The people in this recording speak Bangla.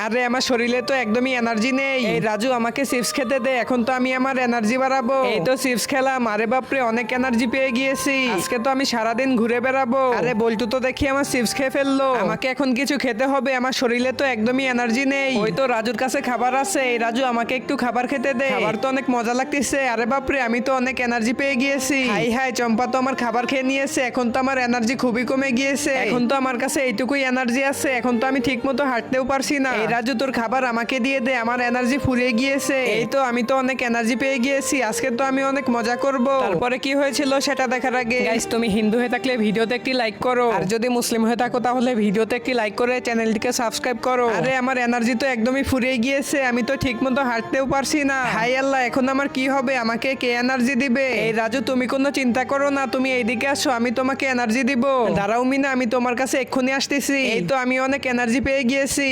আরে আমার শরীরে তো একদমই এনার্জি নেই। এই রাজু আমাকে চিপস খেতে দে, এখন তো আমি আমার এনার্জি বাড়াবো। এই তো চিপস খেলাম, আরে বাপরে অনেক এনার্জি পেয়ে গিয়েছি। আজকে তো আমি সারাদিন ঘুরে বেড়াবো। আরে বল্টু তো দেখি আমার চিপস খেয়ে ফেললো, আমাকে এখন কিছু খেতে হবে, আমার শরীরে তো একদমই এনার্জি নেই। ওই তো রাজুর কাছে খাবার আছে, এই রাজু আমাকে একটু খাবার খেতে দে, খাবার তো অনেক মজা লাগতেছে। আরে বাপরে আমি তো অনেক এনার্জি পেয়ে গিয়েছি। হাই হাই, চম্পা তো আমার খাবার খেয়ে নিয়েছে, এখন তো আমার এনার্জি খুবই কমে গিয়েছে। এখন তো আমার কাছে এইটুকুই এনার্জি আছে, এখন তো আমি ঠিক মতো হাঁটতেও পারছি না। এই রাজু তোর খাবার আমাকে দিয়ে দে, আমার এনার্জি ফুরিয়ে গিয়েছে। এই তো আমি তো অনেক এনার্জি পেয়ে গিয়েছি, আজকে তো আমি অনেক মজা করব। তারপরে কি হয়েছিল সেটা দেখার আগে গাইস, তুমি হিন্দু হয়ে থাকলে ভিডিওতে একটি লাইক করো, আর যদি মুসলিম হয়ে থাকো তাহলে ভিডিওতে একটি লাইক করে চ্যানেলটিকে সাবস্ক্রাইব করো। আরে আমার এনার্জি তো একদমই ফুরিয়ে গিয়েছে, আমি তো ঠিক মতো হাঁটতেও পারছি না। হাই আল্লাহ, এখন আমার কি হবে, আমাকে কে এনার্জি দিবে? এই রাজু তুমি কোনো চিন্তা করো না, তুমি এইদিকে আসো, আমি তোমাকে এনার্জি দিব। দাঁড়াও মিনা, আমি তোমার কাছে এক্ষুনি আসতেছি। এই তো আমি অনেক এনার্জি পেয়ে গিয়েছি।